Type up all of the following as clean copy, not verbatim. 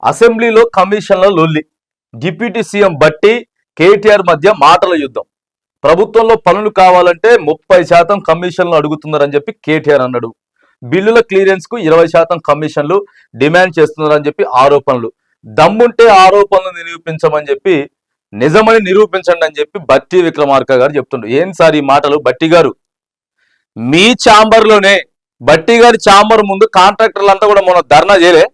అసెంబ్లీలో కమిషన్ల లొల్లి, డిప్యూటీ సీఎం బట్టి కేటీఆర్ మధ్య మాటల యుద్ధం. ప్రభుత్వంలో పనులు కావాలంటే 30% కమిషన్లు అడుగుతున్నారని చెప్పి కేటీఆర్ అన్నాడు. బిల్లుల క్లియరెన్స్ కు 20% కమిషన్లు డిమాండ్ చేస్తున్నారని చెప్పి ఆరోపణలు. దమ్ముంటే ఆరోపణలు నిరూపించమని చెప్పి నిజమని నిరూపించండి అని చెప్పి బట్టి విక్రమార్క గారు చెప్తుండ్రు. ఏం సార్ ఈ మాటలు? బట్టి గారు మీ ఛాంబర్ లోనే, బట్టి గారి ఛాంబర్ ముందు కాంట్రాక్టర్లంతా కూడా మొన్న ధర్నా చేయలే?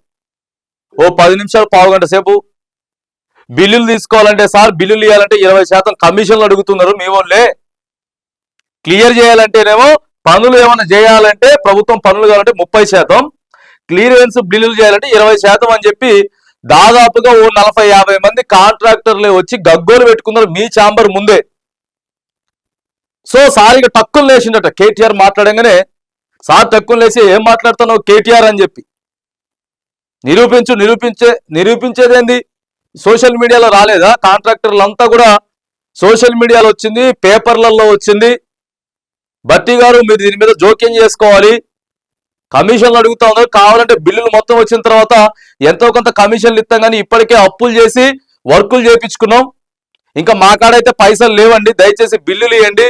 ఓ 10 నిమిషాలు, పావు గంట సేపు బిల్లులు తీసుకోవాలంటే సార్ బిల్లులు ఇవ్వాలంటే 20% కమిషన్లు అడుగుతున్నారు మీ వాళ్ళే. క్లియర్ చేయాలంటేనేమో పనులు ఏమైనా చేయాలంటే ప్రభుత్వం పనులు కావాలంటే 30%, క్లియరెన్స్ బిల్లులు చేయాలంటే 20% అని చెప్పి దాదాపుగా ఓ 40-50 మంది కాంట్రాక్టర్లే వచ్చి గగ్గోలు పెట్టుకున్నారు మీ ఛాంబర్ ముందే. సో సారిగా టక్కులు లేచిండట కేటీఆర్ మాట్లాడంగానే. సార్ టక్కులు లేచి ఏం మాట్లాడుతున్నావు కేటీఆర్ అని చెప్పి నిరూపించేదేంది? సోషల్ మీడియాలో రాలేదా? కాంట్రాక్టర్లంతా కూడా సోషల్ మీడియాలో వచ్చింది, పేపర్లలో వచ్చింది. బట్టి గారు మీరు దీని మీద జోక్యం చేసుకోవాలి, కమిషన్లు అడుగుతా ఉన్నారు, కావాలంటే బిల్లులు మొత్తం వచ్చిన తర్వాత ఎంతో కొంత కమిషన్లు ఇస్తాం, కానీ ఇప్పటికే అప్పులు చేసి వర్కులు చేయించుకున్నాం, ఇంకా మా కాడైతే పైసలు లేవండి, దయచేసి బిల్లులు ఇవ్వండి,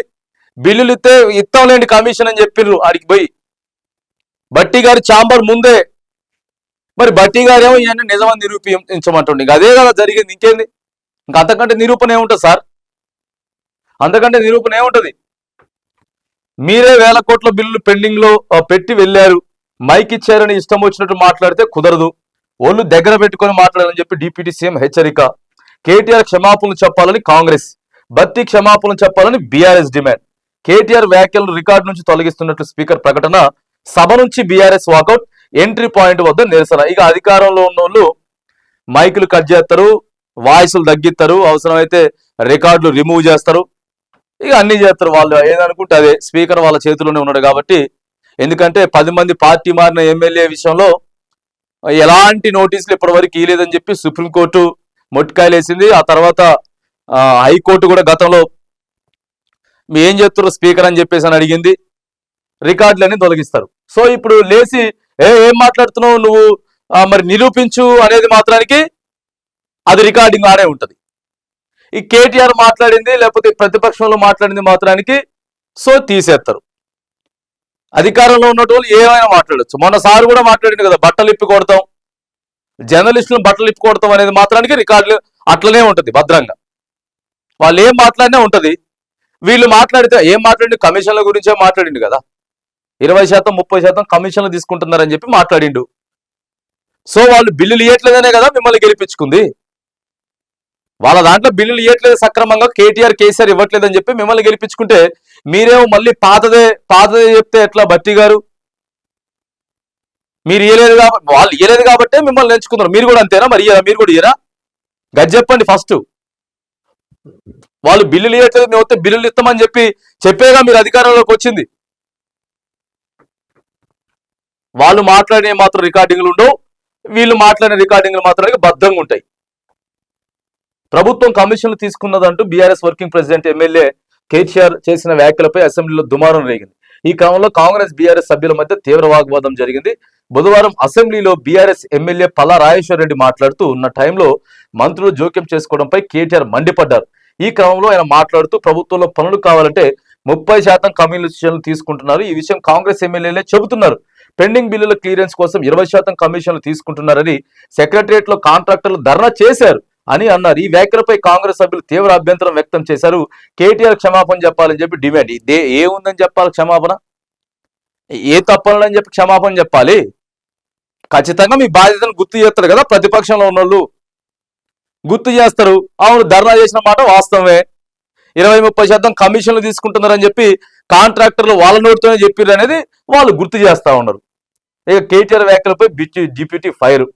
బిల్లులు ఇస్తాంలేండి కమిషన్ అని చెప్పిర్రు. ఆడికి పోయి బట్టి గారి ఛాంబర్ ముందే. మరి బట్టి గారేమో ఇవన్నీ నిజమని నిరూపించమంటుండే. అదే కదా జరిగింది, ఇంకేంది? ఇంకా అంతకంటే నిరూపణ ఏముంటుంది సార్? అంతకంటే నిరూపణ ఏముంటది? మీరే 1000 కోట్ల బిల్లులు పెండింగ్ లో పెట్టి వెళ్ళారు, మైక్ ఇచ్చారని ఇష్టం వచ్చినట్టు మాట్లాడితే కుదరదు, ఒళ్ళు దగ్గర పెట్టుకొని మాట్లాడాలని చెప్పి డిప్యూటీ సీఎం హెచ్చరిక. కేటీఆర్ క్షమాపణలు చెప్పాలని కాంగ్రెస్, బట్టి క్షమాపణలు చెప్పాలని బీఆర్ఎస్ డిమాండ్. కేటీఆర్ వ్యాఖ్యలను రికార్డు నుంచి తొలగిస్తున్నట్లు స్పీకర్ ప్రకటన. సభ నుంచి బీఆర్ఎస్ వాకౌట్, ఎంట్రీ పాయింట్ వద్ద నిరసన. ఇక అధికారంలో ఉన్న వాళ్ళు మైకులు కట్ చేస్తారు, వాయిస్లు తగ్గిస్తారు, అవసరమైతే రికార్డులు రిమూవ్ చేస్తారు, ఇక అన్ని చేస్తారు. వాళ్ళు ఏదనుకుంటే అదే. స్పీకర్ వాళ్ళ చేతిలోనే ఉన్నాడు కాబట్టి. ఎందుకంటే 10 మంది పార్టీ మారిన ఎమ్మెల్యే విషయంలో ఎలాంటి నోటీసులు ఇప్పటివరకు ఇవ్వలేదని చెప్పి సుప్రీంకోర్టు మొట్టికాయలు వేసింది. ఆ తర్వాత హైకోర్టు కూడా గతంలో మీ ఏం చేస్తారు స్పీకర్ అని చెప్పేసి అని అడిగింది, రికార్డులన్నీ తొలగిస్తారు. సో ఇప్పుడు లేచి ఏం మాట్లాడుతున్నావు నువ్వు, మరి నిరూపించు అనేది మాత్రానికి అది రికార్డింగ్ ఆడే ఉంటది. ఈ కేటీఆర్ మాట్లాడింది లేకపోతే ప్రతిపక్షంలో మాట్లాడింది మాత్రానికి సో తీసేస్తారు. అధికారంలో ఉన్నటువంటి ఏమైనా మాట్లాడచ్చు. మొన్న సార్ కూడా మాట్లాడింది కదా, బట్టలు ఇప్పి కొడతాం, జర్నలిస్టులను బట్టలు ఇప్పి కొడతాం అనేది మాత్రానికి రికార్డులు అట్లనే ఉంటది భద్రంగా. వాళ్ళు ఏం మాట్లాడినా ఉంటది. వీళ్ళు మాట్లాడితే ఏం మాట్లాడింది? కమిషన్ల గురించే మాట్లాడిండు కదా, 20% 30% కమిషన్లు తీసుకుంటున్నారని చెప్పి మాట్లాడిండు. సో వాళ్ళు బిల్లులు ఇవ్వట్లేదనే కదా మిమ్మల్ని గెలిపించుకుంది. వాళ్ళ దాంట్లో బిల్లులు ఇవ్వట్లేదు సక్రమంగా, కేటీఆర్ కేసీఆర్ ఇవ్వట్లేదని చెప్పి మిమ్మల్ని గెలిపించుకుంటే మీరేమో మళ్ళీ పాతదే చెప్తే ఎట్లా? బట్టి గారు మీరు ఇవ్వలేదు కాబట్టి, వాళ్ళు ఇవ్వలేదు కాబట్టే మిమ్మల్ని ఎంచుకున్నారు. మీరు కూడా అంతేనా? మరి ఇయ్యరా? మీరు కూడా ఇయ్యరా? గది చెప్పండి ఫస్ట్. వాళ్ళు బిల్లులు ఇవ్వట్లేదు, మేము వస్తే బిల్లులు ఇస్తామని చెప్పేగా మీరు అధికారంలోకి వచ్చింది. వాళ్ళు మాట్లాడిన మాత్రం రికార్డింగ్లు ఉండవు, వీళ్ళు మాట్లాడిన రికార్డింగ్లు మాత్రానికి బద్ధంగా ఉంటాయి. ప్రభుత్వం కమిషన్లు తీసుకున్నదంటూ BRS working president MLA KTR చేసిన వ్యాఖ్యలపై అసెంబ్లీలో దుమారం రేగింది. ఈ క్రమంలో కాంగ్రెస్ బీఆర్ఎస్ సభ్యుల మధ్య తీవ్ర వాగ్వాదం జరిగింది. బుధవారం అసెంబ్లీలో బీఆర్ఎస్ ఎమ్మెల్యే పల్లా రాజేశ్వర్ రెడ్డి మాట్లాడుతూ ఉన్న టైంలో మంత్రులు జోక్యం చేసుకోవడంపై కేటీఆర్ మండిపడ్డారు. ఈ క్రమంలో ఆయన మాట్లాడుతూ ప్రభుత్వంలో పనులు కావాలంటే 30% కమిషన్లు తీసుకుంటున్నారు, ఈ విషయం కాంగ్రెస్ ఎమ్మెల్యేలే చెబుతున్నారు. పెండింగ్ బిల్లుల క్లియరెన్స్ కోసం 20% కమిషన్లు తీసుకుంటున్నారని సెక్రటరియట్ లో కాంట్రాక్టర్లు ధర్నా చేశారు అని అన్నారు. ఈ వ్యాఖ్యలపై కాంగ్రెస్ సభ్యులు తీవ్ర అభ్యంతరం వ్యక్తం చేశారు. కేటీఆర్ క్షమాపణ చెప్పాలని చెప్పి డిమాండ్. ఇదే ఏముందని చెప్పాలి క్షమాపణ? ఏ తప్పని చెప్పి క్షమాపణ చెప్పాలి? ఖచ్చితంగా మీ బాధ్యతను గుర్తు చేస్తారు కదా, ప్రతిపక్షంలో ఉన్నోళ్ళు గుర్తు చేస్తారు. అవును, ధర్నా చేసిన మాట వాస్తవమే, 20-30% కమిషన్లు తీసుకుంటున్నారని చెప్పి కాంట్రాక్టర్లు వాళ్ళ నోటితోనే చెప్పారు అనేది వాళ్ళు గుర్తు చేస్తా ఉన్నారు. ఇక కేటీఆర్ వ్యాఖ్యలపై డిప్యూటీ ఫైర్.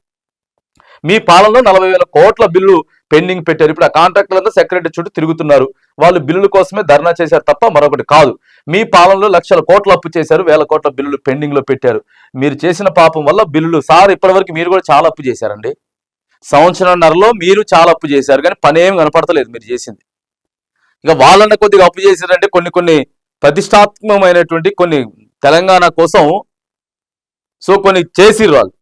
మీ పాలనలో 40,000 కోట్ల బిల్లు పెండింగ్ పెట్టారు. ఇప్పుడు ఆ కాంట్రాక్టర్లంతా సెక్రటరీ చుట్టూ తిరుగుతున్నారు. వాళ్ళు బిల్లుల కోసమే ధర్నా చేశారు తప్ప మరొకటి కాదు. మీ పాలనలో లక్షల కోట్ల అప్పు చేశారు, 1000 కోట్ల బిల్లులు పెండింగ్ లో పెట్టారు. మీరు చేసిన పాపం వల్ల బిల్లులు సార్ ఇప్పటివరకు మీరు కూడా చాలా అప్పు చేశారండి. సంవత్సరంన్నరలో మీరు చాలా అప్పు చేశారు, కానీ పని ఏం కనపడతలేదు మీరు చేసింది. ఇక వాళ్ళన్న కొద్దిగా అప్పు చేశారంటే కొన్ని ప్రతిష్టాత్మకమైనటువంటి కొన్ని తెలంగాణ కోసం సో కొన్ని చేసిర్రు వాళ్ళు.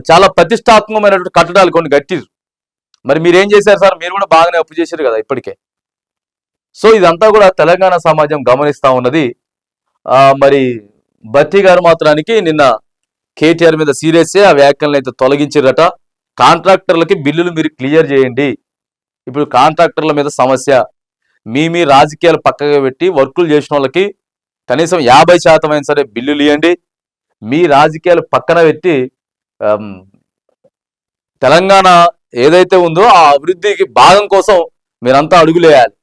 చాలా ప్రతిష్టాత్మకమైనటువంటి కట్టడాలు కొన్ని కట్టిరు. మరి మీరేం చేశారు సార్? మీరు కూడా బాగానే అప్పు చేశారు కదా ఇప్పటికే. సో ఇదంతా కూడా తెలంగాణ సమాజం గమనిస్తా ఉన్నది. మరి భట్టి గారు మాత్రానికి నిన్న కేటీఆర్ మీద సీరియస్ ఆ వ్యాఖ్యలను అయితే తొలగించారట. కాంట్రాక్టర్లకి బిల్లులు మీరు క్లియర్ చేయండి. ఇప్పుడు కాంట్రాక్టర్ల మీద సమస్య. మీ రాజకీయాలు పక్కగా పెట్టి వర్కులు చేసిన వాళ్ళకి కనీసం 50% అయినా సరే బిల్లులు ఇవ్వండి. మీ రాజకీయాలు పక్కన పెట్టి తెలంగాణ ఏదైతే ఉందో ఆ అభివృద్ధికి భాగం కోసం మీరంతా అడుగులేయాలి.